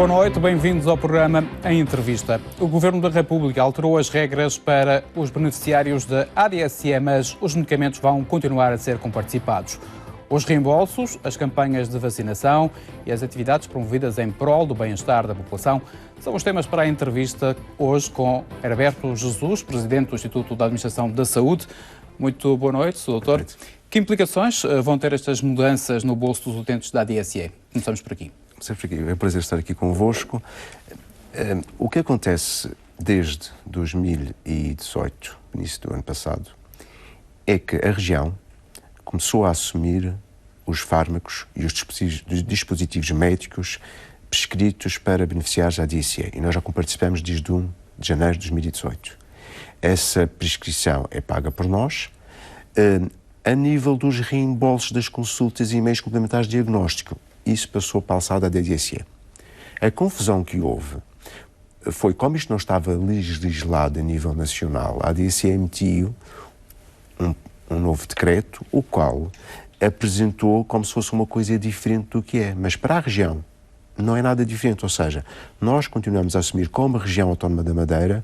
Boa noite, bem-vindos ao programa Em Entrevista. O Governo da República alterou as regras para os beneficiários da ADSE, mas os medicamentos vão continuar a ser comparticipados. Os reembolsos, as campanhas de vacinação e as atividades promovidas em prol do bem-estar da população são os temas para a entrevista hoje com Herberto Jesus, Presidente do Instituto da Administração da Saúde. Muito boa noite, Sr. Doutor. Que implicações vão ter estas mudanças no bolso dos utentes da ADSE? Começamos por aqui. É um prazer estar aqui convosco. O que acontece desde 2018, início do ano passado, é que a região começou a assumir os fármacos e os dispositivos médicos prescritos para beneficiários da ADSE. E nós já participamos desde 1 de janeiro de 2018. Essa prescrição é paga por nós. A nível dos reembolsos das consultas e meios complementares de diagnóstico, isso passou para a alçada da ADSE. A confusão que houve foi, como isto não estava legislado a nível nacional, a ADSE emitiu um novo decreto, o qual apresentou como se fosse uma coisa diferente do que é. Mas para a região não é nada diferente, ou seja, nós continuamos a assumir como região autónoma da Madeira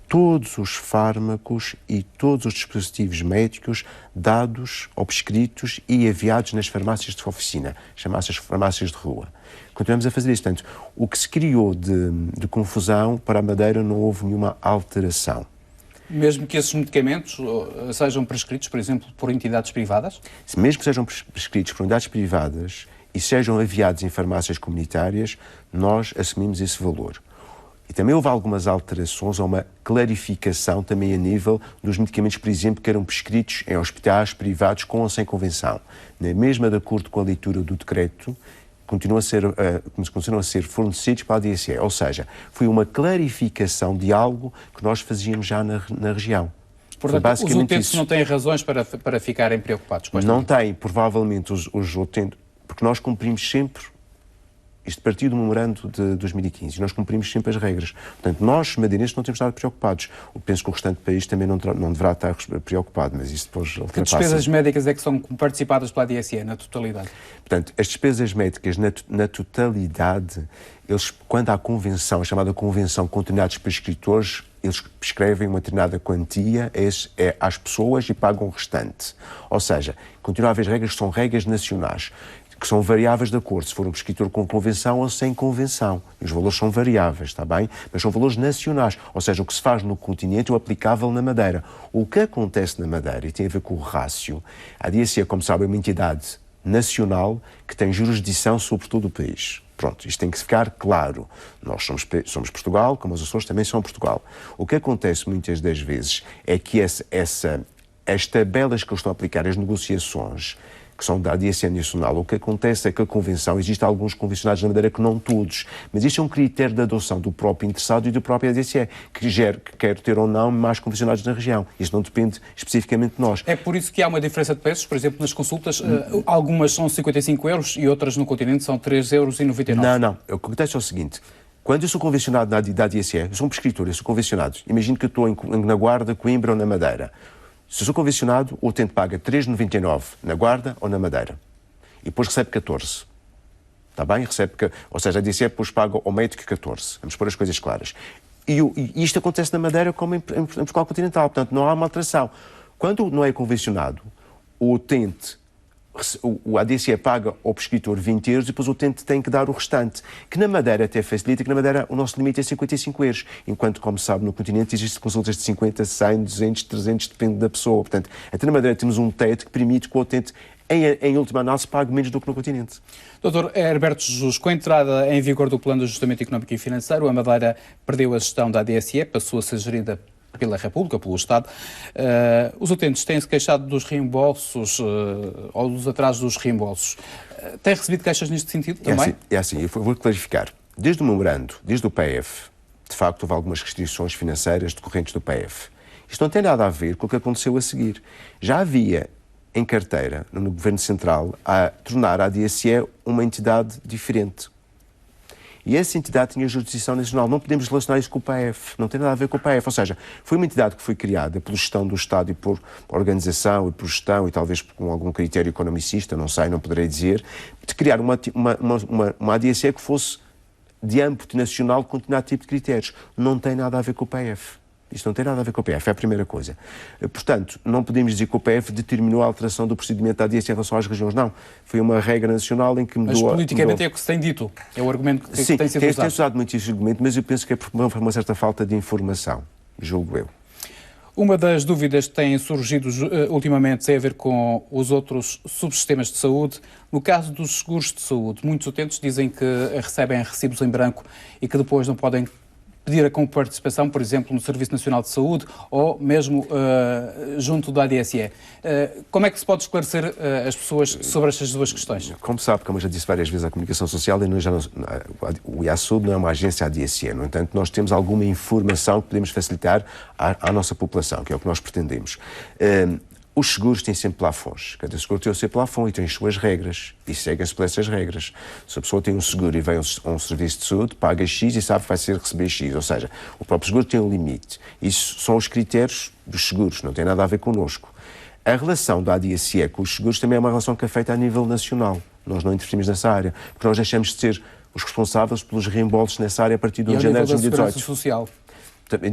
todos os fármacos e todos os dispositivos médicos dados ou prescritos e enviados nas farmácias de oficina, chamadas farmácias de rua. Continuamos a fazer isso. Portanto, o que se criou de confusão para a Madeira não houve nenhuma alteração. Mesmo que esses medicamentos sejam prescritos, por exemplo, por entidades privadas? Mesmo que sejam prescritos por entidades privadas e sejam enviados em farmácias comunitárias, nós assumimos esse valor. E também houve algumas alterações ou uma clarificação também a nível dos medicamentos, por exemplo, que eram prescritos em hospitais privados com ou sem convenção. Mesmo de acordo com a leitura do decreto, continuam a ser fornecidos para a ADSE. Ou seja, foi uma clarificação de algo que nós fazíamos já na região. Portanto, os utentes não têm razões para ficarem preocupados com esta Não têm, provavelmente, os utentes, porque nós cumprimos sempre. Isto partiu do memorando de 2015 e nós cumprimos sempre as regras. Portanto, nós, madeirenses, não temos de estar preocupados. Eu penso que o restante do país também não deverá estar preocupado, mas isso depois ultrapassa. Que despesas médicas é que são participadas pela ADSE na totalidade? Portanto, as despesas médicas na totalidade, eles, quando há convenção, a chamada convenção com determinados prescritores, eles prescrevem uma determinada quantia às pessoas e pagam o restante. Ou seja, continua a haver regras que são regras nacionais, que são variáveis de acordo se for um prescritor com convenção ou sem convenção. E os valores são variáveis, está bem? Mas são valores nacionais, ou seja, o que se faz no continente é o aplicável na Madeira. O que acontece na Madeira, e tem a ver com o rácio, a ADSE, como sabe, é uma entidade nacional que tem jurisdição sobre todo o país. Pronto, isto tem que ficar claro. Nós somos Portugal, como os Açores também são Portugal. O que acontece muitas das vezes é que as tabelas que eles estão a aplicar, as negociações, que são da ADSE nacional, o que acontece é que a convenção, existem alguns convencionados na Madeira que não todos, mas isto é um critério de adoção do próprio interessado e do próprio ADSE, que quer ter ou não mais convencionados na região. Isto não depende especificamente de nós. É por isso que há uma diferença de preços, por exemplo, nas consultas, algumas são 55 euros e outras no continente são 3,99 euros. Não. O que acontece é o seguinte, quando eu sou convencionado da ADSE, eu sou um prescritor, eu sou convencionado. Imagino que eu estou na Guarda, Coimbra ou na Madeira. Se eu sou convencionado, o utente paga 3,99 na Guarda ou na Madeira. E depois recebe 14. Está bem? Ou seja, a ADSE depois paga ao médico 14. Vamos pôr as coisas claras. E isto acontece na Madeira como em Portugal continental. Portanto, não há uma alteração. Quando não é convencionado, o utente, o ADSE paga ao prescritor 20 euros e depois o utente tem que dar o restante. Que na Madeira até facilita, que na Madeira o nosso limite é 55 euros. Enquanto, como sabe, no continente existem consultas de 50, 100, 200, 300, depende da pessoa. Portanto, até na Madeira temos um teto que permite que o utente, em última análise, pague menos do que no continente. Doutor Herberto Jesus, com a entrada em vigor do Plano de Ajustamento Económico e Financeiro, a Madeira perdeu a gestão da ADSE, passou a ser gerida pela República, pelo Estado. Os utentes têm-se queixado dos reembolsos ou dos atrasos dos reembolsos. Tem recebido queixas neste sentido também? É assim, eu vou clarificar. Desde o memorando, desde o PF, de facto houve algumas restrições financeiras decorrentes do PF. Isto não tem nada a ver com o que aconteceu a seguir. Já havia em carteira, no Governo Central, a tornar a ADSE uma entidade diferente. E essa entidade tinha jurisdição nacional. Não podemos relacionar isso com o PAEF. Não tem nada a ver com o PAEF. Ou seja, foi uma entidade que foi criada pela gestão do Estado e por organização e por gestão e talvez com algum critério economicista, não sei, não poderei dizer, de criar uma ADSE que fosse de âmbito nacional continuar tipo de critérios. Não tem nada a ver com o PF. Isto não tem nada a ver com o PF, é a primeira coisa. Portanto, não podemos dizer que o PF determinou a alteração do procedimento da ADSE em relação às regiões, não. Foi uma regra nacional em que mudou... Mas politicamente é o que se tem dito, é o argumento que tem sido usado. Sim, tem-se usado muito esse argumento, mas eu penso que é por uma certa falta de informação, julgo eu. Uma das dúvidas que têm surgido ultimamente tem a ver com os outros subsistemas de saúde. No caso dos seguros de saúde, muitos utentes dizem que recebem recibos em branco e que depois não podem pedir a comparticipação, por exemplo, no Serviço Nacional de Saúde ou mesmo junto da ADSE. Como é que se pode esclarecer as pessoas sobre estas duas questões? Como sabe, como eu já disse várias vezes, a comunicação social, o IASUD não é uma agência ADSE, no entanto, nós temos alguma informação que podemos facilitar à nossa população, que é o que nós pretendemos. Os seguros têm sempre plafons. Cada seguro tem o seu plafond e tem as suas regras. E seguem-se por essas regras. Se a pessoa tem um seguro e vem a um serviço de saúde, paga X e sabe que vai receber X. Ou seja, o próprio seguro tem um limite. Isso são os critérios dos seguros, não tem nada a ver connosco. A relação da ADSE com os seguros também é uma relação que é feita a nível nacional. Nós não interferimos nessa área, porque nós deixamos de ser os responsáveis pelos reembolsos nessa área a partir de 1 de janeiro de 2018. Social.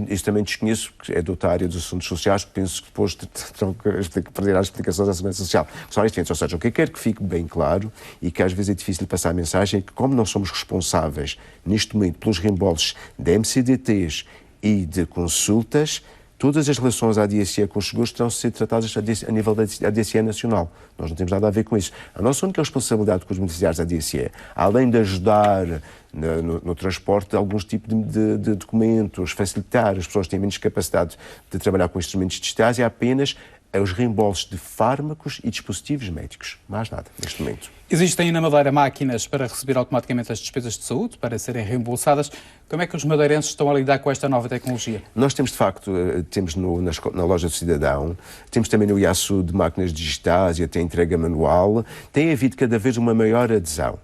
Isso também desconheço, que é da área dos assuntos sociais, penso que depois terão que perder as explicações da Segurança Social. São diferentes, ou seja, o que eu quero que fique bem claro e que às vezes é difícil de passar a mensagem é que, como não somos responsáveis neste momento pelos reembolsos de MCDTs e de consultas, todas as relações à ADSE com os seguros terão de ser tratadas a nível da ADSE nacional. Nós não temos nada a ver com isso. A nossa única responsabilidade com os beneficiários da ADSE, além de ajudar no transporte de alguns tipos de documentos, facilitar as pessoas que têm menos capacidade de trabalhar com instrumentos digitais, é apenas os reembolsos de fármacos e dispositivos médicos. Mais nada, neste momento. Existem na Madeira máquinas para receber automaticamente as despesas de saúde, para serem reembolsadas. Como é que os madeirenses estão a lidar com esta nova tecnologia? Nós temos, de facto, temos na loja do cidadão, temos também no IASUD de máquinas digitais e até entrega manual. Tem havido cada vez uma maior adesão.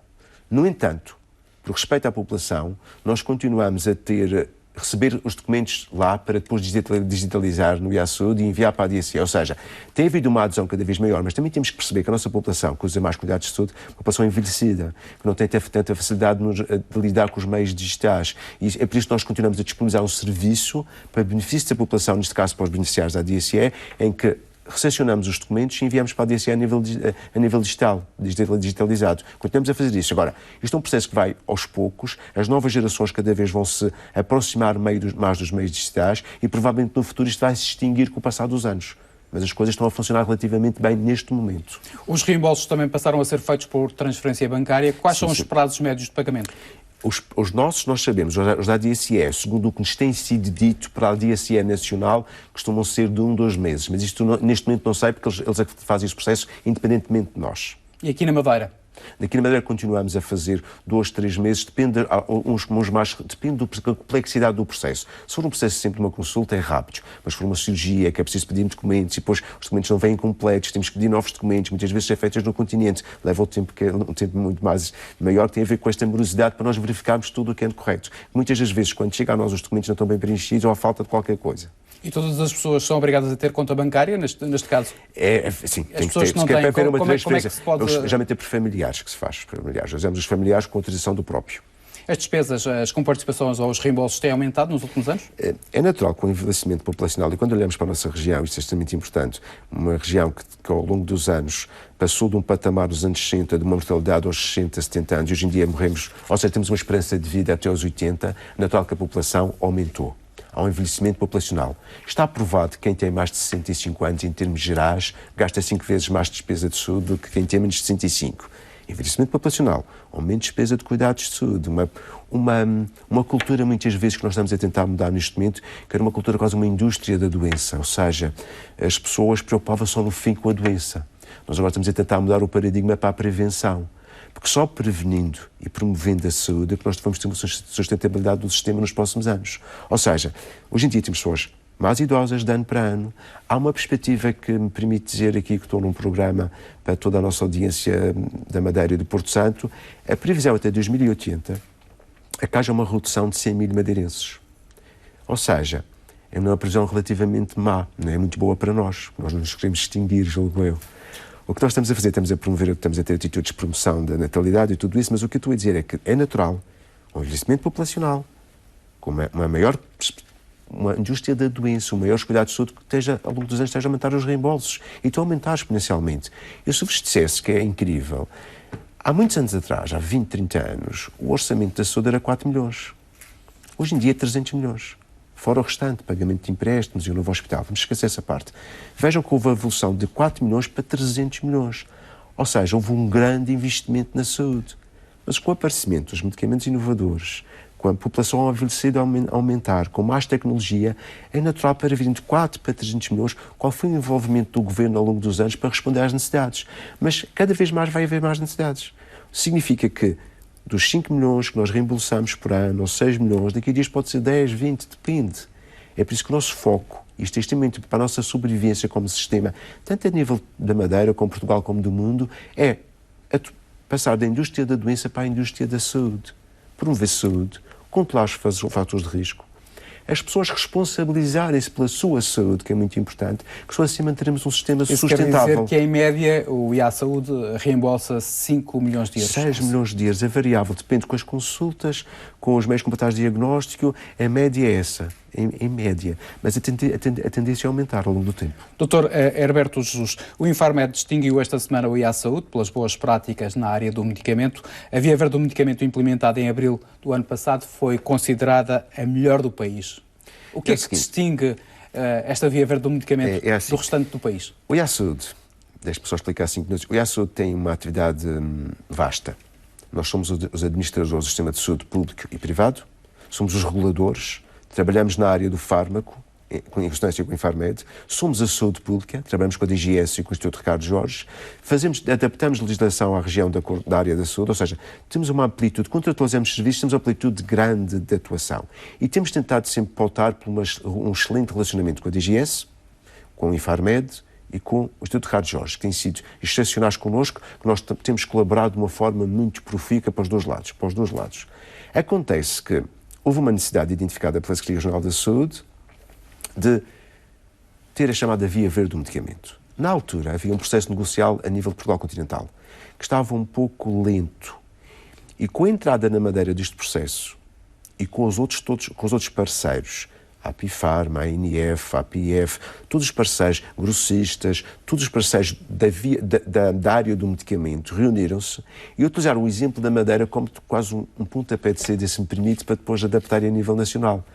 No entanto, por respeito à população, nós continuamos a receber os documentos lá para depois digitalizar no IASUD e enviar para a ADSE. Ou seja, tem havido uma adesão cada vez maior, mas também temos que perceber que a nossa população, que usa mais cuidados de saúde, é uma população envelhecida, que não tem tanta facilidade de lidar com os meios digitais. E é por isso que nós continuamos a disponibilizar um serviço para benefício da população, neste caso para os beneficiários da ADSE, em que recepcionamos os documentos e enviamos para a ADSE a nível digital, digitalizado. Continuamos a fazer isso. Agora, isto é um processo que vai aos poucos, as novas gerações cada vez vão se aproximar mais dos meios digitais e provavelmente no futuro isto vai se extinguir com o passar dos anos. Mas as coisas estão a funcionar relativamente bem neste momento. Os reembolsos também passaram a ser feitos por transferência bancária. Quais são os prazos médios de pagamento? Os nossos, nós sabemos, os da ADSE, segundo o que nos tem sido dito para a ADSE nacional, costumam ser de 1 a 2 meses. Mas isto neste momento não sei, porque eles é que fazem esse processo independentemente de nós. E aqui na Madeira? Aqui na Madeira continuamos a fazer 2, 3 meses, depende da complexidade do processo. Se for um processo sempre de uma consulta, é rápido, mas se for uma cirurgia que é preciso pedir documentos e depois os documentos não vêm completos, temos que pedir novos documentos, muitas vezes são feitos no continente, leva um tempo muito mais maior, que tem a ver com esta morosidade para nós verificarmos tudo o que é correto. Muitas das vezes, quando chega a nós, os documentos não estão bem preenchidos ou há falta de qualquer coisa. E todas as pessoas são obrigadas a ter conta bancária, neste caso? Sim, as pessoas que não têm, como é que se pode... Geralmente é por familiares que se faz. Usamos os familiares com autorização do próprio. As despesas, as comparticipações ou os reembolsos têm aumentado nos últimos anos? É natural que com o envelhecimento populacional, e quando olhamos para a nossa região, isto é extremamente importante, uma região que ao longo dos anos passou de um patamar dos anos 60, de uma mortalidade aos 60, 70 anos, e hoje em dia morremos, ou seja, temos uma esperança de vida até aos 80, é natural que a população aumentou. Há um envelhecimento populacional. Está provado que quem tem mais de 65 anos, em termos gerais, gasta 5 vezes mais despesa de saúde do que quem tem menos de 65. Envelhecimento populacional, aumento de despesa de cuidados de saúde, uma cultura muitas vezes que nós estamos a tentar mudar neste momento, que era uma cultura quase uma indústria da doença, ou seja, as pessoas preocupavam-se só no fim com a doença. Nós agora estamos a tentar mudar o paradigma para a prevenção. Porque só prevenindo e promovendo a saúde é que nós vamos ter uma sustentabilidade do sistema nos próximos anos. Ou seja, hoje em dia temos pessoas mais idosas de ano para ano. Há uma perspectiva que me permite dizer aqui que estou num programa para toda a nossa audiência da Madeira e do Porto Santo. A previsão até 2080 é que haja uma redução de 100 mil madeirenses. Ou seja, é uma previsão relativamente má, não é muito boa para nós. Nós não nos queremos extinguir, julgo eu. O que nós estamos a fazer, estamos a promover, estamos a ter atitudes de promoção da natalidade e tudo isso, mas o que eu estou a dizer é que é natural um envelhecimento populacional, com uma indústria da doença, um maior cuidado de saúde que ao longo dos anos esteja a aumentar os reembolsos e estão a aumentar exponencialmente. Eu se vos dissesse que é incrível, há muitos anos atrás, há 20, 30 anos, o orçamento da saúde era 4 milhões. Hoje em dia é 300 milhões. Fora o restante, pagamento de empréstimos e o novo hospital. Vamos esquecer essa parte. Vejam que houve a evolução de 4 milhões para 300 milhões. Ou seja, houve um grande investimento na saúde. Mas com o aparecimento dos medicamentos inovadores, com a população envelhecida a aumentar, com mais tecnologia, é natural para vir de 4 para 300 milhões. Qual foi o envolvimento do governo ao longo dos anos para responder às necessidades? Mas cada vez mais vai haver mais necessidades. Significa que dos 5 milhões que nós reembolsamos por ano, ou 6 milhões, daqui a dias pode ser 10, 20, depende. É por isso que o nosso foco, isto é extremamente para a nossa sobrevivência como sistema, tanto a nível da Madeira, como Portugal, como do mundo, é passar da indústria da doença para a indústria da saúde. Promover saúde, controlar os fatores de risco, as pessoas responsabilizarem-se pela sua saúde, que é muito importante, que só assim manteremos um sistema sustentável. Isso quer dizer que, em média, o IA Saúde reembolsa 5 milhões de euros? 6 milhões de euros, é variável, depende com as consultas, com os meios complementares de diagnóstico, a média é essa, em média, mas a tendência é aumentar ao longo do tempo. Dr. Herberto Jesus, o Infarmed distinguiu esta semana o IA Saúde pelas boas práticas na área do medicamento. A Via Verde do medicamento implementada em abril do ano passado foi considerada a melhor do país. O que é que distingue esta Via Verde do medicamento do restante do país? O IA Saúde, deixe-me só explicar 5 minutos, o IA Saúde tem uma atividade vasta. Nós somos os administradores do sistema de saúde público e privado, somos os reguladores, trabalhamos na área do fármaco, em consonância com o Infarmed, somos a saúde pública, trabalhamos com a DGS e com o Instituto Ricardo Jorge, adaptamos legislação à região da área da saúde, ou seja, temos uma amplitude, contratualizamos serviços, temos uma amplitude grande de atuação. E temos tentado sempre pautar por um excelente relacionamento com a DGS, com o Infarmed e com o Instituto Ricardo Jorge, que têm sido excepcionais connosco, que nós temos colaborado de uma forma muito profícua para os dois lados. Acontece que houve uma necessidade identificada pela Secretaria Regional da Saúde de ter a chamada Via Verde do medicamento. Na altura, havia um processo negocial a nível de Portugal continental, que estava um pouco lento. E com a entrada na Madeira deste processo, e com os outros parceiros, a Apifarma, a INF, a APF, todos os parceiros, grossistas, todos os parceiros da área do medicamento reuniram-se e utilizaram o exemplo da Madeira como quase um pontapé de saída, se me permite, para depois adaptar a nível nacional.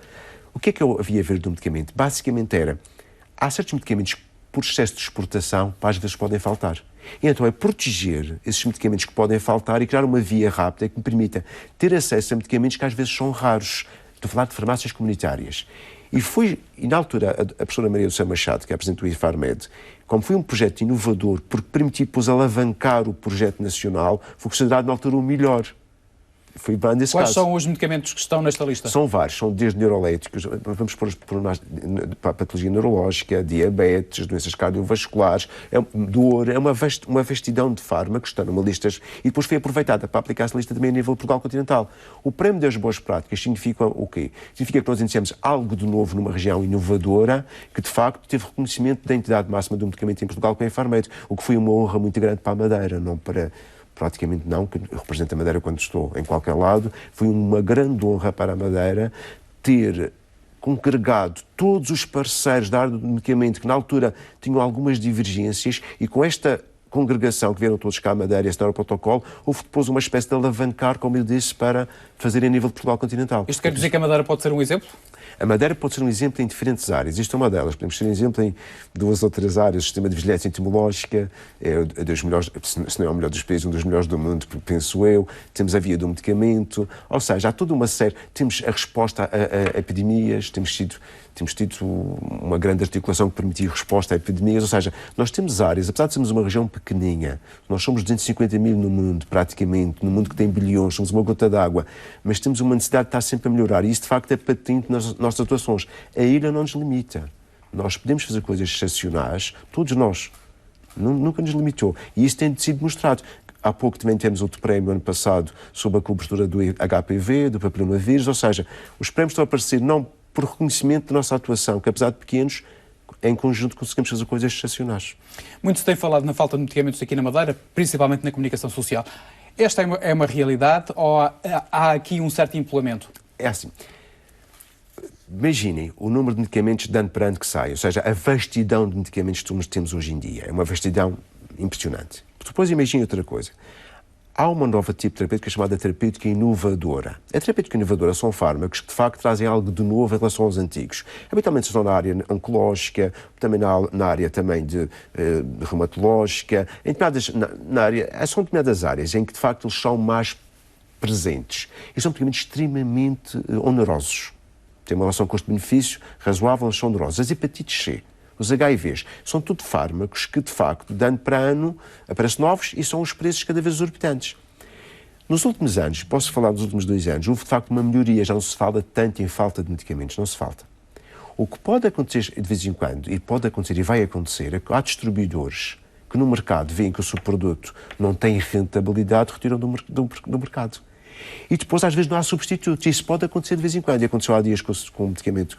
O que é a Via Verde do medicamento? Basicamente há certos medicamentos que, por excesso de exportação, às vezes podem faltar. E então é proteger esses medicamentos que podem faltar e criar uma via rápida que me permita ter acesso a medicamentos que às vezes são raros. Estou a falar de farmácias comunitárias. E na altura, a professora Maria do Céu Machado, que é a presidente do Infarmed, como foi um projeto inovador, porque permitiu depois alavancar o projeto nacional, foi considerado na altura o melhor. Foi bem nesse Quais caso. são os medicamentos que estão nesta lista? São vários, são desde neuroléticos, vamos pôr para a patologia neurológica, diabetes, doenças cardiovasculares, dor, é uma vastidão de fármacos, está numa lista, e depois foi aproveitada para aplicar essa lista também a nível de Portugal continental. O Prémio das Boas Práticas significa o quê? Significa que nós iniciamos algo de novo numa região inovadora, que de facto teve reconhecimento da entidade máxima do medicamento em Portugal, com a Infarmed, o que foi uma honra muito grande para a Madeira, não para... Praticamente não, que eu represento a Madeira quando estou em qualquer lado. Foi uma grande honra para a Madeira ter congregado todos os parceiros da área do medicamento que na altura tinham algumas divergências e com esta congregação que vieram todos cá à Madeira e assinaram o protocolo, houve depois uma espécie de alavancar, como eu disse, para fazer a nível de Portugal continental. Isto quer dizer que a Madeira pode ser um exemplo? A Madeira pode ser um exemplo em diferentes áreas. Isto é uma delas. Podemos ser um exemplo em 2 ou 3 áreas. O sistema de vigilância entomológica é dos melhores, se não é o melhor dos países, um dos melhores do mundo, penso eu. Temos a via do medicamento. Ou seja, há toda uma série... Temos a resposta a epidemias, temos tido uma grande articulação que permitiu resposta a epidemias. Ou seja, nós temos áreas, apesar de sermos uma região pequeninha, nós somos 250 mil no mundo, praticamente, no mundo que tem bilhões, somos uma gota d'água, mas temos uma necessidade de estar sempre a melhorar. E isso, de facto, é patente nas nossas atuações. A ilha não nos limita. Nós podemos fazer coisas excepcionais, todos nós. Nunca nos limitou. E isso tem sido mostrado. Há pouco também temos outro prémio, ano passado, sobre a cobertura do HPV, do papilomavírus, ou seja, os prémios estão a aparecer não por reconhecimento da nossa atuação, que apesar de pequenos, em conjunto conseguimos fazer coisas excepcionais. Muito se tem falado na falta de medicamentos aqui na Madeira, principalmente na comunicação social. Esta é uma realidade ou há aqui um certo implemento? É assim. Imaginem o número de medicamentos de ano para ano que saem, ou seja, a vastidão de medicamentos que nós temos hoje em dia. É uma vastidão impressionante. Depois imaginem outra coisa. Há uma nova tipo de terapêutica chamada terapêutica inovadora. A terapêutica inovadora são fármacos que, de facto, trazem algo de novo em relação aos antigos. Habitualmente estão na área oncológica, também na área também de reumatológica, são determinadas áreas em que, de facto, eles são mais presentes. E são medicamentos extremamente onerosos. Tem uma relação custo-benefício razoável, são onerosos. As hepatites C, os HIVs, são tudo fármacos que, de facto, de ano para ano, aparecem novos e são os preços cada vez exorbitantes. Nos últimos anos, posso falar dos últimos 2 anos, houve, de facto, uma melhoria. Já não se fala tanto em falta de medicamentos, não se falta. O que pode acontecer de vez em quando, e pode acontecer e vai acontecer, é que há distribuidores que no mercado veem que o seu produto não tem rentabilidade, retiram do mercado. E depois, às vezes, não há substitutos. Isso pode acontecer de vez em quando. E aconteceu há dias com um medicamento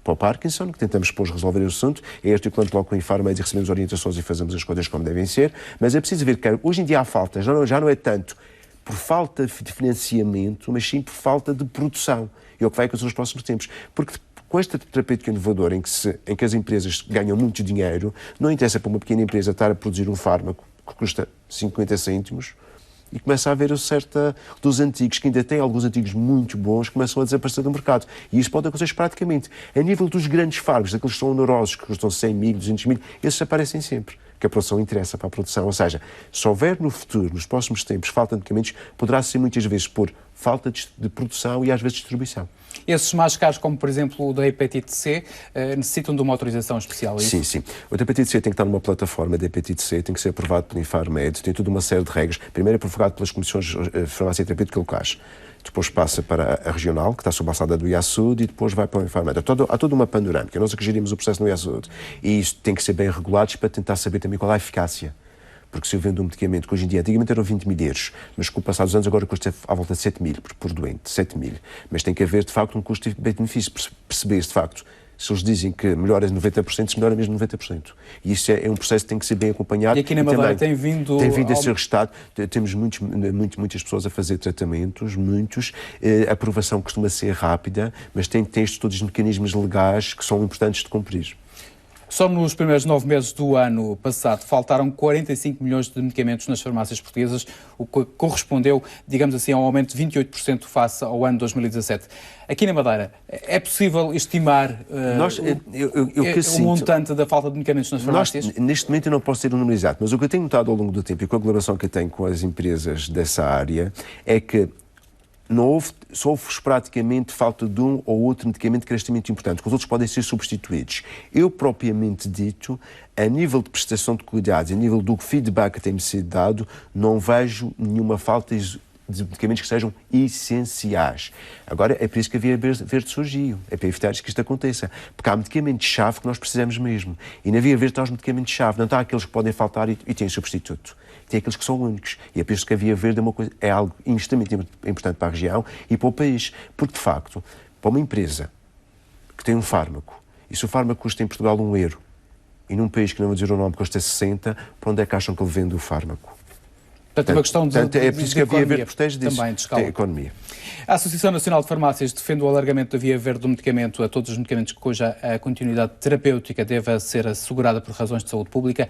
para o Parkinson, que tentamos depois resolver o assunto. É articulando logo com o Infarmed e recebemos orientações e fazemos as coisas como devem ser. Mas é preciso ver que hoje em dia há falta. Já não é tanto por falta de financiamento, mas sim por falta de produção. E é o que vai acontecer nos próximos tempos. Porque com esta terapêutica inovadora em que as empresas ganham muito dinheiro, não interessa para uma pequena empresa estar a produzir um fármaco que custa 50 cêntimos, e começa a haver o certo dos antigos, que ainda têm alguns antigos muito bons, começam a desaparecer do mercado. E isso pode acontecer praticamente. A nível dos grandes fármacos, daqueles que são onerosos, que custam 100 mil, 200 mil, esses aparecem sempre. Que a produção interessa para a produção. Ou seja, se houver no futuro, nos próximos tempos, falta de medicamentos, poderá ser muitas vezes por falta de produção e às vezes distribuição. Esses mais caros, como por exemplo o da hepatite C, necessitam de uma autorização especial? É isso? Sim, sim. O da hepatite C tem que estar numa plataforma de hepatite C, tem que ser aprovado pelo Infarmed, tem toda uma série de regras. Primeiro é aprovado pelas comissões de farmácia terapêutica locais. Depois passa para a regional, que está sob a alçada do IASUD, e depois vai para o Infarmed. Há toda uma panorâmica. Nós é que gerimos o processo no IASUD. E isso tem que ser bem regulado para tentar saber também qual é a eficácia. Porque se eu vendo um medicamento que hoje em dia, antigamente eram 20 mil euros, mas com o passar dos anos agora custa à volta de 7 mil por doente, 7 mil. Mas tem que haver, de facto, um custo-benefício. Perceber, de facto, se eles dizem que melhora 90%, se melhora mesmo 90%. E isso é um processo que tem que ser bem acompanhado. E aqui na Madeira tem vindo a ser registado. Temos muitas pessoas a fazer tratamentos, a aprovação costuma ser rápida, mas tem todos os mecanismos legais que são importantes de cumprir. Só nos primeiros 9 meses do ano passado faltaram 45 milhões de medicamentos nas farmácias portuguesas, o que correspondeu, digamos assim, a um aumento de 28% face ao ano 2017. Aqui na Madeira, é possível estimar o montante da falta de medicamentos nas farmácias? Neste momento eu não posso ter um número exato, mas o que eu tenho notado ao longo do tempo e com a colaboração que eu tenho com as empresas dessa área é que só houve praticamente falta de um ou outro medicamento que era extremamente importante, que os outros podem ser substituídos. Eu, propriamente dito, a nível de prestação de cuidados, a nível do feedback que tem-me sido dado, não vejo nenhuma falta de medicamentos que sejam essenciais. Agora, é por isso que a Via Verde surgiu, é para evitar que isto aconteça, porque há medicamentos-chave que nós precisamos mesmo. E na Via Verde estão os medicamentos-chave, não estão aqueles que podem faltar e têm substituto. Tem aqueles que são únicos. E é por isso que a Via Verde é algo extremamente importante para a região e para o país. Porque, de facto, para uma empresa que tem um fármaco, e se o fármaco custa em Portugal €1, e num país que não vou dizer o nome custa 60, para onde é que acham que ele vende o fármaco? Portanto, é uma questão de é por isso que a Via Verde protege disso. Também de escala. É a economia. A Associação Nacional de Farmácias defende o alargamento da Via Verde do medicamento a todos os medicamentos cuja continuidade terapêutica deve ser assegurada por razões de saúde pública.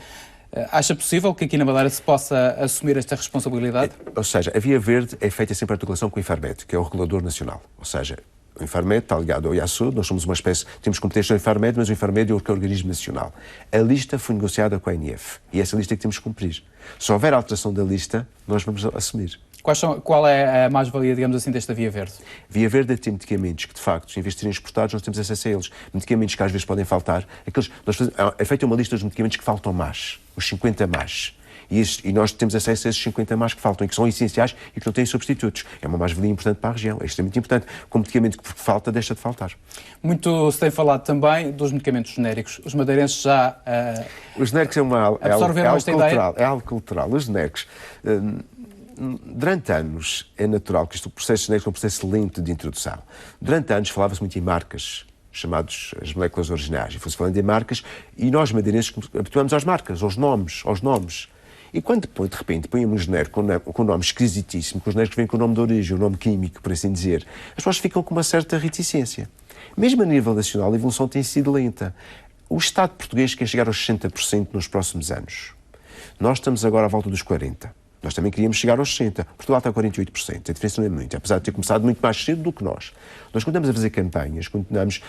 Acha possível que aqui na Madeira se possa assumir esta responsabilidade? Ou seja, a Via Verde é feita sempre em articulação com o Infarmed, que é o regulador nacional. Ou seja, o Infarmed está ligado ao IASUD, nós somos uma espécie, temos competência no Infarmed, mas o Infarmed é o organismo nacional. A lista foi negociada com a ANF e essa lista é que temos que cumprir. Se houver alteração da lista, nós vamos assumir. Qual é a mais-valia, digamos assim, desta Via Verde? Via Verde é ter medicamentos que, de facto, em vez de serem exportados, nós temos acesso a eles. Medicamentos que às vezes podem faltar. É feita uma lista dos medicamentos que faltam mais, os 50 mais. E nós temos acesso a esses 50 mais que faltam e que são essenciais e que não têm substitutos. É uma mais-valia importante para a região, é extremamente importante. Com o medicamento que falta, deixa de faltar. Muito se tem falado também dos medicamentos genéricos. Os madeirenses já os genéricos é algo cultural. Os genéricos... Durante anos, é natural que o processo genérico é um processo lento de introdução. Durante anos falava-se muito em marcas, chamadas as moléculas originais. E foi-se falando em marcas e nós, madeirenses, habituamos às marcas, aos nomes. E quando de repente põem um genérico com um nome esquisitíssimo, com os genéricos vêm com o nome de origem, o nome químico, por assim dizer, as pessoas ficam com uma certa reticência. Mesmo a nível nacional, a evolução tem sido lenta. O Estado português quer chegar aos 60% nos próximos anos. Nós estamos agora à volta dos 40%. Nós também queríamos chegar aos 60%. Portugal está a 48%. A diferença não é muito, apesar de ter começado muito mais cedo do que nós. Nós continuamos a fazer campanhas, continuamos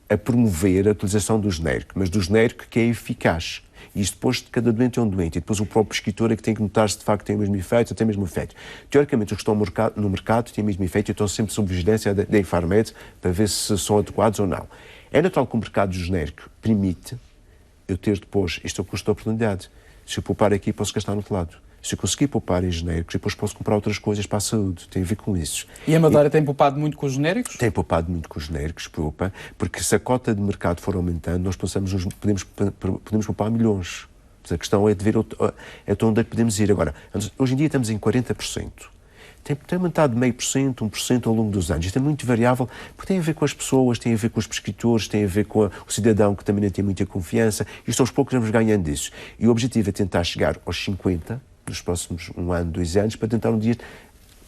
a promover a utilização do genérico, mas do genérico que é eficaz. E isto depois de cada doente é um doente. E depois o próprio prescritor é que tem que notar se de facto tem o mesmo efeito ou tem o mesmo efeito. Teoricamente, os que estão no mercado têm o mesmo efeito e estão sempre sob vigilância da Infarmed para ver se são adequados ou não. É natural que o mercado genérico permite eu ter depois, isto é o custo de oportunidade. Se eu poupar aqui, posso gastar no outro lado. Se eu conseguir poupar em genéricos, depois posso comprar outras coisas para a saúde. Tem a ver com isso. E a Madeira tem poupado muito com os genéricos? Tem poupado muito com os genéricos, poupa, porque se a cota de mercado for aumentando, nós podemos poupar milhões. Mas a questão é de ver até onde é que podemos ir. Agora, hoje em dia estamos em 40%. Tem aumentado 0,5%, 1% ao longo dos anos. Isto é muito variável, porque tem a ver com as pessoas, tem a ver com os prescritores, tem a ver com o cidadão que também não tem muita confiança. Isto aos poucos vamos ganhando disso. E o objetivo é tentar chegar aos 50%, nos próximos 1 ano, 2 anos, para tentar um dia...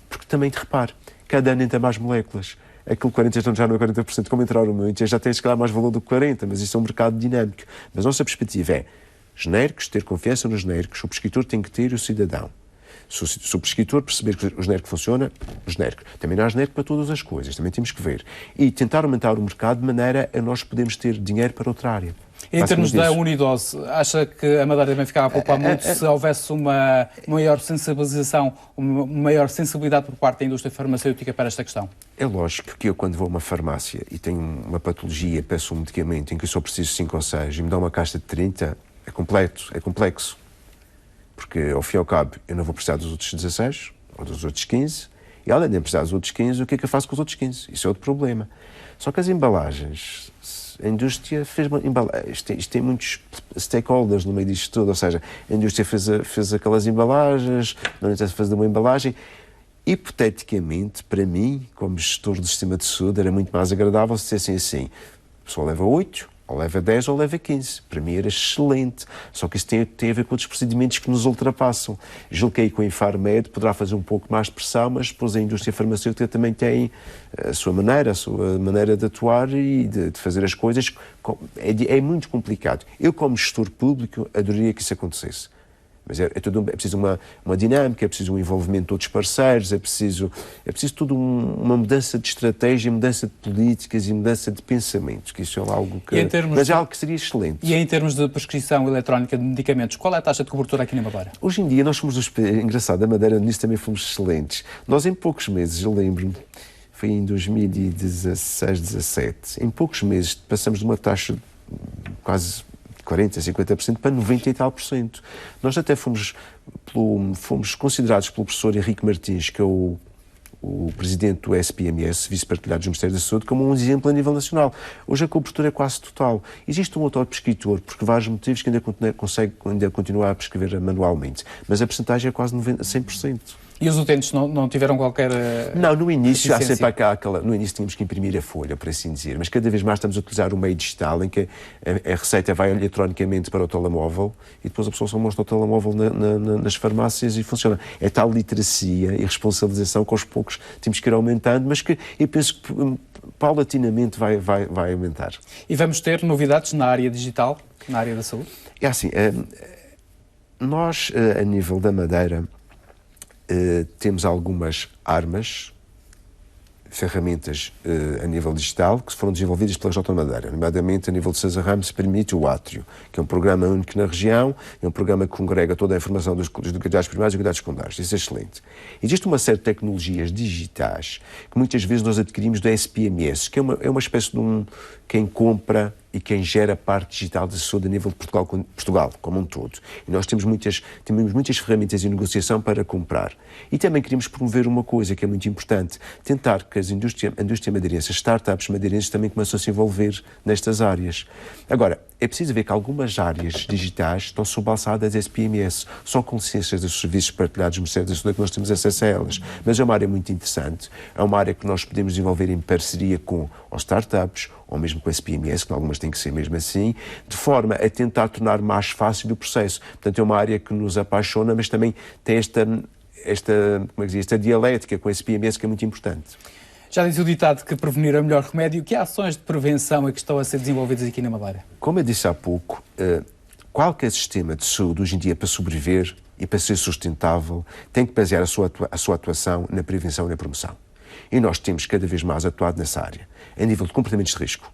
Porque também, repare, cada ano entra mais moléculas. Aquilo 40% já não é 40%, como entraram muito, já tem, se calhar, mais valor do que 40%, mas isso é um mercado dinâmico. Mas a nossa perspectiva é genéricos, ter confiança nos genéricos, o prescritor tem que ter o cidadão. Se o prescritor perceber que o genérico funciona, o genérico. Também não há genérico para todas as coisas, também temos que ver. E tentar aumentar o mercado de maneira a nós podermos ter dinheiro para outra área. Em termos da Unidose, acha que a Madeira também ficava a poupar muito se houvesse uma maior sensibilização, uma maior sensibilidade por parte da indústria farmacêutica para esta questão? É lógico que eu, quando vou a uma farmácia e tenho uma patologia, peço um medicamento em que eu só preciso 5 ou 6 e me dá uma caixa de 30, é complexo. Porque, ao fim e ao cabo, eu não vou precisar dos outros 16 ou dos outros 15, e além de precisar dos outros 15, o que é que eu faço com os outros 15? Isso é outro problema. Só que as embalagens, a indústria fez isto tem muitos stakeholders no meio disto tudo, ou seja, a indústria fez aquelas embalagens, não interessa fazer uma embalagem. Hipoteticamente, para mim, como gestor do sistema de saúde, era muito mais agradável se dissessem assim, a pessoa leva 8, ou leva 10 ou leva 15. Para mim era excelente. Só que isso tem a ver com outros procedimentos que nos ultrapassam. Julgo que aí com a Infarmed poderá fazer um pouco mais de pressão, mas depois a indústria farmacêutica também tem a sua maneira de atuar e de fazer as coisas. É muito complicado. Eu, como gestor público, adoraria que isso acontecesse. Mas é preciso uma dinâmica, é preciso um envolvimento de outros parceiros, é preciso tudo uma mudança de estratégia, mudança de políticas e mudança de pensamentos, que isso é algo que... Mas é algo que seria excelente. E em termos de prescrição eletrónica de medicamentos, qual é a taxa de cobertura aqui na Madeira? Hoje em dia nós somos engraçado, a Madeira nisso também fomos excelentes. Nós em poucos meses, eu lembro-me, foi em 2016, 17, em poucos meses passamos de uma taxa quase 40%, 50% para 90% e tal %. Nós até fomos considerados pelo professor Henrique Martins, que é o presidente do SPMS, vice-partilhado do Ministério da Saúde, como um exemplo a nível nacional. Hoje a cobertura é quase total. Existe um autor-prescritor, por vários motivos, que ainda consegue continuar a prescrever manualmente, mas a percentagem é quase 100%. E os utentes não tiveram qualquer Não, no início há sempre no início tínhamos que imprimir a folha, por assim dizer, mas cada vez mais estamos a utilizar o meio digital, em que a receita vai eletronicamente para o telemóvel e depois a pessoa só mostra o telemóvel nas farmácias e funciona. É tal literacia e responsabilização que aos poucos temos que ir aumentando, mas que eu penso que paulatinamente vai aumentar. E vamos ter novidades na área digital, na área da saúde? É assim, nós, a nível da Madeira, temos algumas armas, ferramentas a nível digital que foram desenvolvidas pela J. Madeira, nomeadamente a nível de César Ramos, permite o Átrio, que é um programa único na região, é um programa que congrega toda a informação dos cuidados primários e cuidados secundários. Isso é excelente. Existe uma série de tecnologias digitais que muitas vezes nós adquirimos do SPMS, que é uma espécie de quem compra e quem gera a parte digital da saúde a nível de Portugal como um todo. E nós temos muitas ferramentas de negociação para comprar. E também queríamos promover uma coisa que é muito importante, tentar que a indústria madeirense, as startups madeirenses também começam a se envolver nestas áreas. Agora, é preciso ver que algumas áreas digitais estão sob alçadas SPMS, só com licenças dos serviços partilhados do Ministério da Saúde que nós temos acesso a elas. Mas é uma área muito interessante, é uma área que nós podemos desenvolver em parceria com ou startups, ou mesmo com esse PMS, que algumas têm que ser mesmo assim, de forma a tentar tornar mais fácil o processo. Portanto, é uma área que nos apaixona, mas também tem esta dialética com esse PMS que é muito importante. Já disse o ditado que prevenir é o melhor remédio. Que ações de prevenção é que estão a ser desenvolvidas aqui na Madeira? Como eu disse há pouco, qualquer sistema de saúde hoje em dia, para sobreviver e para ser sustentável, tem que basear a sua atuação na prevenção e na promoção. E nós temos cada vez mais atuado nessa área, a nível de comportamentos de risco.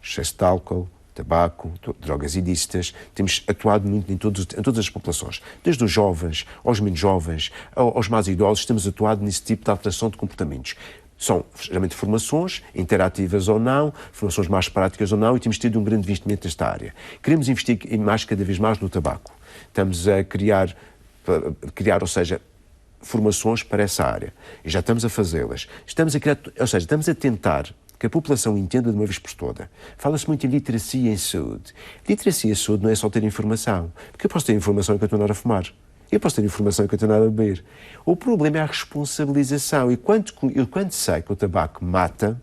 Excesso de álcool, tabaco, drogas ilícitas, temos atuado muito em todas as populações, desde os jovens, aos menos jovens, aos mais idosos, temos atuado nesse tipo de alteração de comportamentos. São, geralmente, formações, interativas ou não, formações mais práticas ou não, e temos tido um grande investimento nesta área. Queremos investir cada vez mais no tabaco. Estamos a criar, ou seja, formações para essa área. E já estamos a fazê-las. Estamos a tentar que a população entenda de uma vez por toda. Fala-se muito em literacia em saúde. Literacia em saúde não é só ter informação, porque eu posso ter informação e continuar a fumar. Eu posso ter informação e continuar a beber. O problema é a responsabilização. E quando sei que o tabaco mata,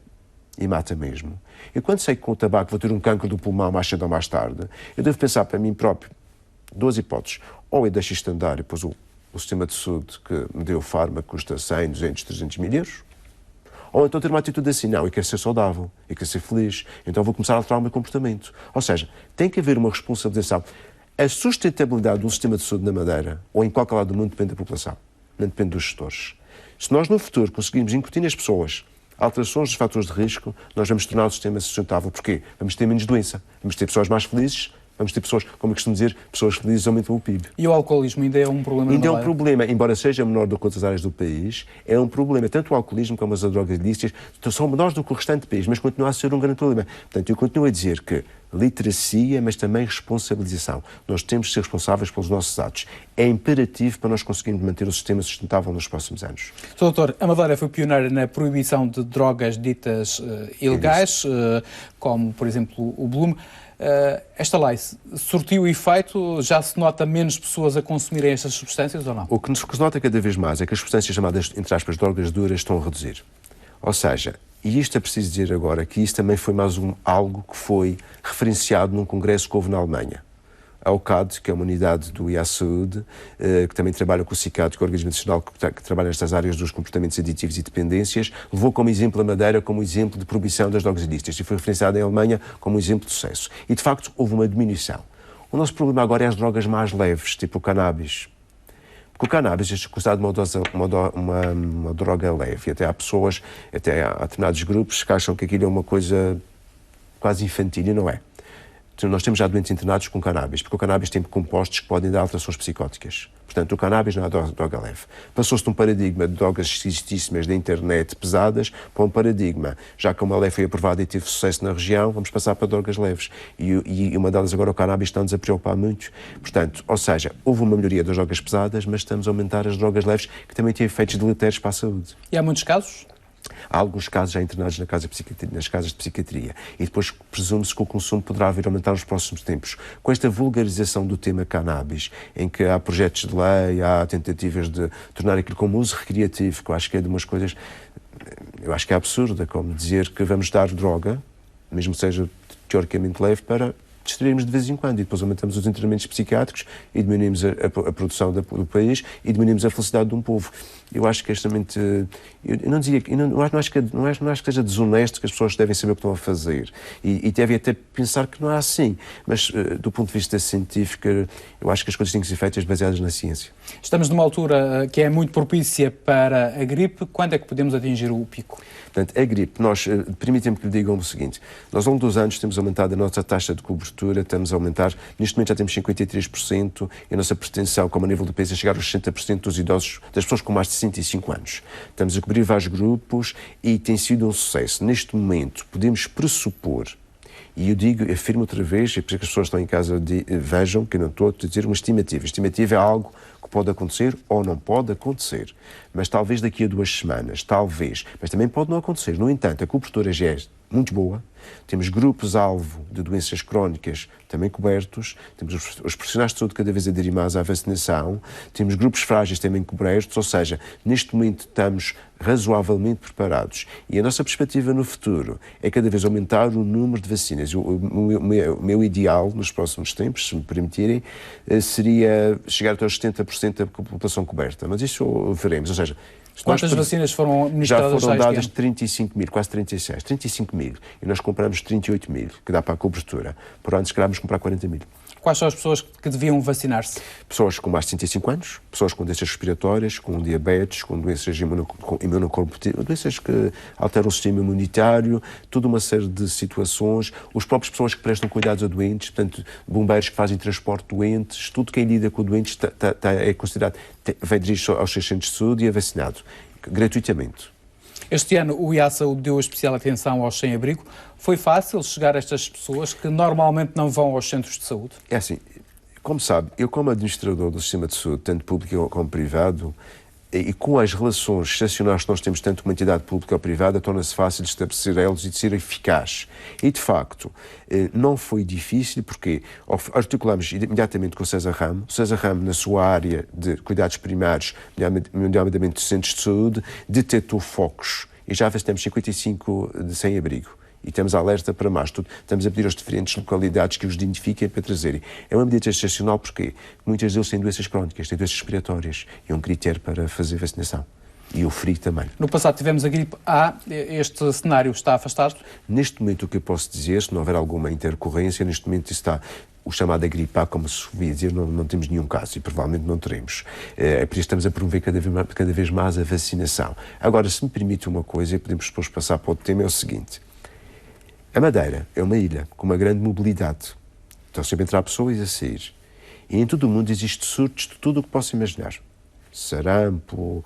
e mata mesmo, e quando sei que com o tabaco vou ter um cancro do pulmão mais cedo ou mais tarde, eu devo pensar para mim próprio duas hipóteses. Ou eu deixo isto andar e depois o sistema de saúde que me deu o fármaco custa 100, 200, 300 mil euros. Ou então ter uma atitude assim, não, eu quero ser saudável, eu quero ser feliz, então vou começar a alterar o meu comportamento. Ou seja, tem que haver uma responsabilização. A sustentabilidade de um sistema de saúde na Madeira, ou em qualquer lado do mundo, depende da população, não depende dos gestores. Se nós no futuro conseguirmos incutir nas pessoas alterações dos fatores de risco, nós vamos tornar o sistema sustentável. Porquê? Vamos ter menos doença, vamos ter pessoas mais felizes, vamos ter pessoas, como eu costumo dizer, pessoas felizes aumentam o PIB. E o alcoolismo ainda é um problema? Ainda é um problema, embora seja menor do que outras áreas do país, é um problema. Tanto o alcoolismo como as drogas ilícitas são menores do que o restante do país, mas continua a ser um grande problema. Portanto, eu continuo a dizer que literacia, mas também responsabilização. Nós temos de ser responsáveis pelos nossos atos. É imperativo para nós conseguirmos manter o sistema sustentável nos próximos anos. Doutor, a Madeira foi pioneira na proibição de drogas ditas ilegais, como, por exemplo, o Blume. Esta lei surtiu efeito? Já se nota menos pessoas a consumirem estas substâncias ou não? O que se nota cada vez mais é que as substâncias chamadas, entre aspas, drogas duras estão a reduzir. Ou seja, e isto é preciso dizer agora, que isso também foi mais algo que foi referenciado num congresso que houve na Alemanha. A OCAD, que é uma unidade do IA-Saúde, que também trabalha com o CICAD, que é o organismo nacional que trabalha nestas áreas dos comportamentos aditivos e dependências, levou como exemplo a Madeira como exemplo de proibição das drogas ilícitas e foi referenciada em Alemanha como exemplo de sucesso. E, de facto, houve uma diminuição. O nosso problema agora é as drogas mais leves, tipo o cannabis. Porque o cannabis é considerado uma droga leve. E até há pessoas, até há determinados grupos que acham que aquilo é uma coisa quase infantil, e não é. Nós temos já doentes internados com cannabis, porque o cannabis tem compostos que podem dar alterações psicóticas. Portanto, o cannabis não é droga leve. Passou-se de um paradigma de drogas esquisitíssimas da internet pesadas para um paradigma. Já que uma lei foi aprovada e teve sucesso na região, vamos passar para drogas leves. E uma delas agora, o cannabis, está-nos a preocupar muito. Portanto, ou seja, houve uma melhoria das drogas pesadas, mas estamos a aumentar as drogas leves, que também têm efeitos deletérios para a saúde. E há muitos casos? Há alguns casos já internados nas casas de psiquiatria e depois presume-se que o consumo poderá vir a aumentar nos próximos tempos. Com esta vulgarização do tema cannabis, em que há projetos de lei, há tentativas de tornar aquilo como uso recreativo, que eu acho que é de umas coisas, eu acho que é absurda, como dizer que vamos dar droga, mesmo que seja teoricamente leve, para distrairmos de vez em quando e depois aumentamos os internamentos psiquiátricos e diminuímos a produção do país e diminuímos a felicidade de um povo. Eu acho que extremamente... Eu não dizia... não acho que seja desonesto, que as pessoas devem saber o que estão a fazer e devem até pensar que não é assim. Mas, do ponto de vista científico, eu acho que as coisas têm que ser feitas baseadas na ciência. Estamos numa altura que é muito propícia para a gripe. Quando é que podemos atingir o pico? Portanto, a gripe, permitem-me que lhe digam o seguinte, nós ao longo dos anos temos aumentado a nossa taxa de cobertura, estamos a aumentar, neste momento já temos 53%, e a nossa pretensão, como a nível do país, é chegar aos 60% dos idosos, das pessoas com mais de 65 anos. Estamos a cobrir vários grupos e tem sido um sucesso. Neste momento, podemos pressupor, e eu afirmo outra vez, e por isso que as pessoas que estão em casa vejam que eu não estou a dizer uma estimativa. A estimativa é algo que pode acontecer ou não pode acontecer. Mas talvez daqui a 2 semanas, talvez. Mas também pode não acontecer. No entanto, a cobertura já é muito boa. Temos grupos-alvo de doenças crónicas também cobertos, temos os profissionais de saúde cada vez a aderir mais à vacinação, temos grupos frágeis também cobertos, ou seja, neste momento estamos razoavelmente preparados. E a nossa perspectiva no futuro é cada vez aumentar o número de vacinas. O meu ideal nos próximos tempos, se me permitirem, seria chegar até aos 70% da população coberta. Mas isso veremos, ou seja, quantas vacinas foram administradas já foram dadas este ano? 35 mil, quase 36, 35 mil. E nós compramos 38 mil, que dá para a cobertura. Por ano, se calhar, vamos comprar 40 mil. Quais são as pessoas que deviam vacinar-se? Pessoas com mais de 65 anos, pessoas com doenças respiratórias, com diabetes, com doenças imunocomprometedoras, doenças que alteram o sistema imunitário, toda uma série de situações. Os próprios pessoas que prestam cuidados a doentes, portanto, bombeiros que fazem transporte de doentes, tudo quem lida com doentes é considerado, vai dirigir aos 6 centros de saúde e é vacinado, gratuitamente. Este ano o IASA deu especial atenção aos sem-abrigo. Foi fácil chegar a estas pessoas que normalmente não vão aos centros de saúde? É assim, como sabe, eu como administrador do sistema de saúde, tanto público como privado, e com as relações excepcionais que nós temos tanto com uma entidade pública ou privada, torna-se fácil de estabelecer elas e de ser eficaz. E, de facto, não foi difícil, porque articulamos imediatamente com o César Ramo. O César Ramo, na sua área de cuidados primários, nomeadamente de centros de saúde, detectou focos. E já temos 55 de sem-abrigo. E estamos alerta para mais. Estamos a pedir aos diferentes localidades que os identifiquem para trazerem. É uma medida excepcional porque muitas deles têm doenças crónicas, têm doenças respiratórias. E é um critério para fazer vacinação. E o frio também. No passado tivemos a gripe A. Este cenário está afastado? Neste momento, o que eu posso dizer, se não houver alguma intercorrência, neste momento está o chamado gripe A, como se ouvia dizer, não temos nenhum caso e provavelmente não teremos. É por isso que estamos a promover cada vez mais a vacinação. Agora, se me permite uma coisa, e podemos depois passar para outro tema, é o seguinte. A Madeira é uma ilha com uma grande mobilidade. Estão sempre a entrar pessoas e a sair. E em todo o mundo existe surtos de tudo o que possa imaginar. Sarampo,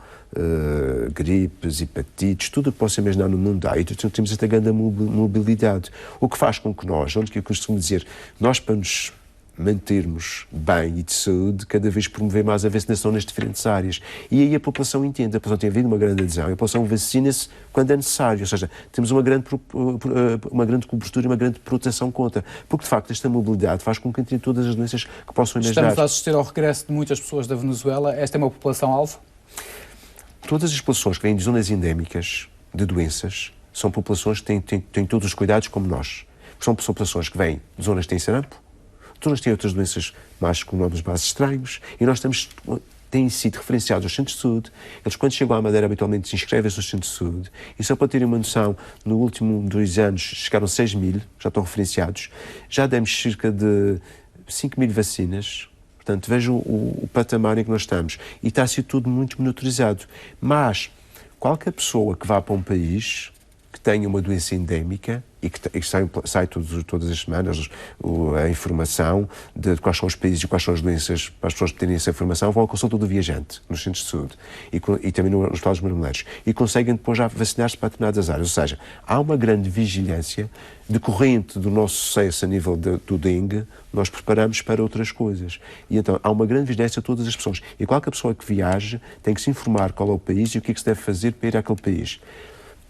gripes, hepatites, tudo o que possa imaginar no mundo há. E temos esta grande mobilidade. O que faz com que nós, onde que eu costumo dizer, nós para nos mantermos bem e de saúde, cada vez promover mais a vacinação nas diferentes áreas. E aí a população entende, a população tem havido uma grande adesão, a população vacina-se quando é necessário, ou seja, temos uma grande cobertura e uma grande proteção contra, porque de facto esta mobilidade faz com que entre todas as doenças que possam imaginar. Estamos a assistir ao regresso de muitas pessoas da Venezuela. Esta é uma população-alvo? Todas as populações que vêm de zonas endémicas de doenças são populações que têm todos os cuidados como nós. São populações que vêm de zonas que têm sarampo, todas têm outras doenças mais com nomes mais estranhos e nós têm sido referenciados aos centros de saúde. Eles, quando chegam à Madeira, habitualmente se inscrevem aos centros de saúde. E só para terem uma noção, no último 2 anos chegaram 6 mil, já estão referenciados. Já demos cerca de 5 mil vacinas. Portanto, vejam o patamar em que nós estamos. E está a ser tudo muito monitorizado. Mas qualquer pessoa que vá para um país que tenha uma doença endémica e que sai todas as semanas a informação de quais são os países e quais são as doenças, para as pessoas terem essa informação, vão à consulta do viajante nos centros de saúde e também nos hospitais marmoleiros e conseguem depois já vacinar-se para determinadas áreas. Ou seja, há uma grande vigilância decorrente do nosso sucesso a nível do dengue, nós preparamos para outras coisas. E então há uma grande vigilância a todas as pessoas. E qualquer pessoa que viaje tem que se informar qual é o país e o que é que se deve fazer para ir àquele país.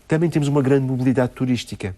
Também temos uma grande mobilidade turística.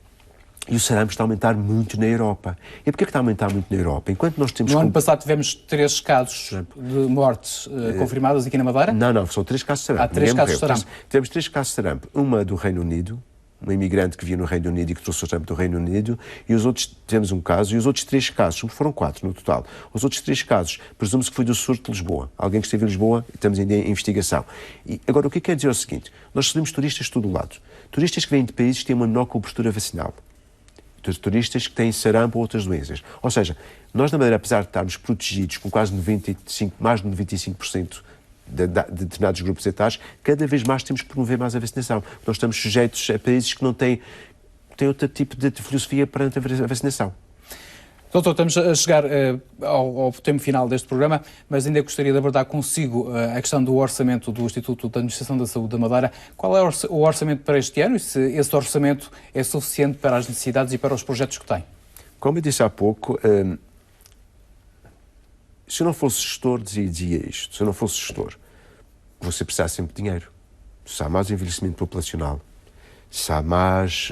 E o sarampo está a aumentar muito na Europa. E porquê que está a aumentar muito na Europa? Enquanto nós temos... No ano passado tivemos 3 casos de mortes confirmadas aqui na Madeira? Não, são 3 casos de sarampo. Há 3 casos de sarampo. Tivemos 3 casos de sarampo. Uma do Reino Unido, uma imigrante que via no Reino Unido e que trouxe o sarampo do Reino Unido, e os outros, tivemos um caso, e os outros 3 casos, foram 4 no total, os outros 3 casos, presume-se que foi do surto de Lisboa. Alguém que esteve em Lisboa, estamos ainda em investigação. E agora, o que quer dizer é o seguinte, nós recebemos turistas de todo o lado. Turistas que vêm de países que têm uma menor cobertura vacinal. Turistas que têm sarampo ou outras doenças. Ou seja, nós na Madeira, apesar de estarmos protegidos com quase mais de 95% de determinados grupos etários, cada vez mais temos que promover mais a vacinação. Nós estamos sujeitos a países que não têm outro tipo de filosofia perante a vacinação. Doutor, estamos a chegar ao tempo final deste programa, mas ainda gostaria de abordar consigo a questão do orçamento do Instituto de Administração da Saúde da Madeira. Qual é o orçamento para este ano e se esse orçamento é suficiente para as necessidades e para os projetos que tem? Como eu disse há pouco, se eu não fosse gestor, dizia isto. Se eu não fosse gestor, você precisar sempre de dinheiro. Se há mais envelhecimento populacional, se há mais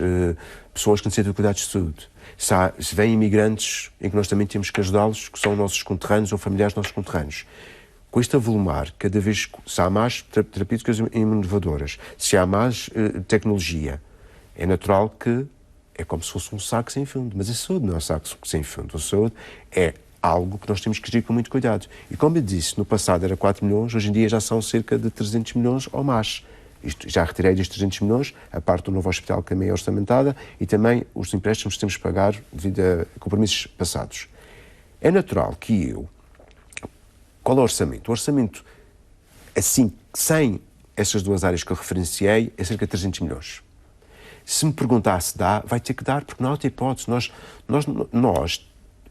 pessoas que necessitam de cuidados de saúde, se vêm imigrantes em que nós também temos que ajudá-los, que são nossos conterrâneos ou familiares dos nossos conterrâneos. Com este avolumar, cada vez, se há mais terapêuticas inovadoras, se há mais tecnologia, é natural que é como se fosse um saco sem fundo. Mas a saúde não é um saco sem fundo. A saúde é algo que nós temos que gerir com muito cuidado. E como eu disse, no passado era 4 milhões, hoje em dia já são cerca de 300 milhões ou mais. Isto, já retirei destes 300 milhões, a parte do novo hospital que também é orçamentada e também os empréstimos que temos que pagar devido a compromissos passados. É natural que qual é o orçamento? O orçamento, assim, sem essas duas áreas que eu referenciei, é cerca de 300 milhões. Se me perguntar se dá, vai ter que dar, porque não há outra hipótese. Nós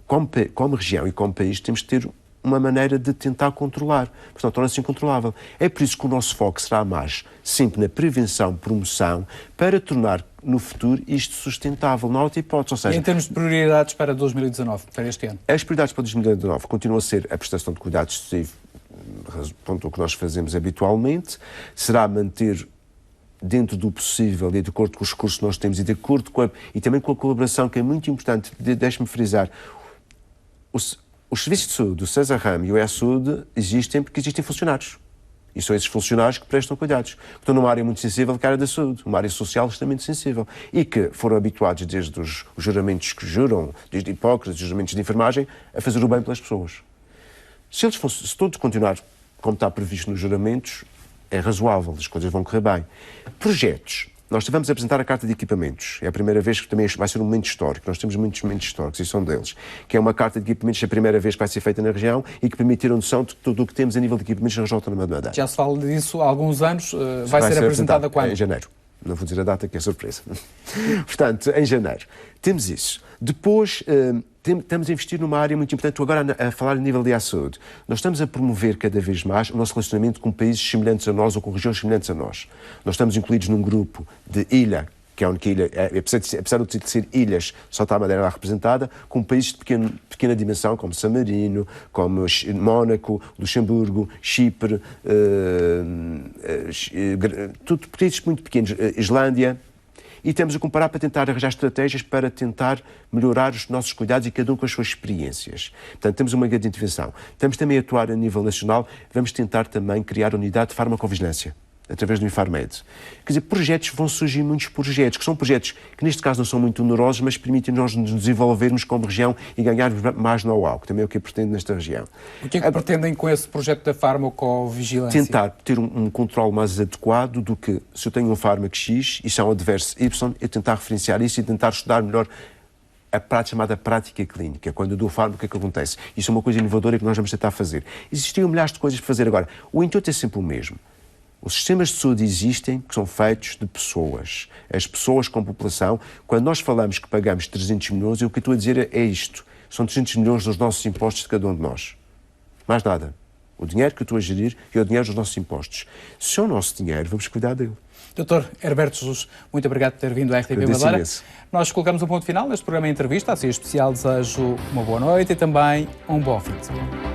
como região e como país, temos de ter uma maneira de tentar controlar, portanto torna-se incontrolável. É por isso que o nosso foco será mais sempre na prevenção, promoção, para tornar no futuro isto sustentável, não há outra hipótese. Ou seja, e em termos de prioridades para 2019, para este ano? As prioridades para 2019 continuam a ser a prestação de cuidados excessivos, o que nós fazemos habitualmente, será manter dentro do possível e de acordo com os recursos que nós temos e de acordo com e também com a colaboração, que é muito importante, deixe-me frisar, os serviços de saúde, o César Ram e o E-Saúde existem porque existem funcionários. E são esses funcionários que prestam cuidados. Que estão numa área muito sensível, que é a área da saúde, uma área social extremamente sensível. E que foram habituados desde os juramentos que juram, desde Hipócrates, juramentos de enfermagem, a fazer o bem pelas pessoas. Se todos continuarem como está previsto nos juramentos, é razoável, as coisas vão correr bem. Projetos. Nós vamos apresentar a Carta de Equipamentos. É a primeira vez que também vai ser um momento histórico. Nós temos muitos momentos históricos e são deles. Que é uma Carta de Equipamentos, a primeira vez que vai ser feita na região e que permite ter a noção de tudo o que temos a nível de equipamentos na região autónoma de Madeira. Já se fala disso há alguns anos. Vai ser apresentada quando? Em janeiro. Não vou dizer a data, que é surpresa. Portanto, em janeiro. Temos isso. Depois, estamos a investir numa área muito importante, agora a falar a nível de saúde. Nós estamos a promover cada vez mais o nosso relacionamento com países semelhantes a nós ou com regiões semelhantes a nós. Nós estamos incluídos num grupo de ilha, que é a única ilha, apesar de ser ilhas, só está a Madeira lá representada, com países de pequena dimensão, como San Marino, como Mónaco, Luxemburgo, Chipre, tudo países muito pequenos, Islândia. E temos a comparar para tentar arranjar estratégias para tentar melhorar os nossos cuidados e cada um com as suas experiências. Portanto, temos uma grande intervenção. Estamos também a atuar a nível nacional, vamos tentar também criar a unidade de farmacovigilância, através do Infarmed. Quer dizer, vão surgir muitos projetos, que são projetos que neste caso não são muito onerosos, mas permitem nós nos desenvolvermos como região e ganharmos mais know-how, que também é o que eu pretendo nesta região. O que é que pretendem com esse projeto da farmacovigilância? Tentar ter um controle mais adequado do que, se eu tenho um fármaco X e são adverso Y, eu tentar referenciar isso e tentar estudar melhor a chamada prática clínica, quando eu dou o fármaco, o que é que acontece? Isso é uma coisa inovadora que nós vamos tentar fazer. Existiam milhares de coisas para fazer agora. O intuito é sempre o mesmo. Os sistemas de saúde existem, que são feitos de pessoas. As pessoas com população, quando nós falamos que pagamos 300 milhões, o que eu estou a dizer é isto. São 300 milhões dos nossos impostos de cada um de nós. Mais nada. O dinheiro que eu estou a gerir é o dinheiro dos nossos impostos. Se é o nosso dinheiro, vamos cuidar dele. Dr. Herberto Jesus, muito obrigado por ter vindo à RTP Madeira. Nós colocamos um ponto final neste programa de entrevista. Assim, especial, desejo uma boa noite e também um bom fim de semana.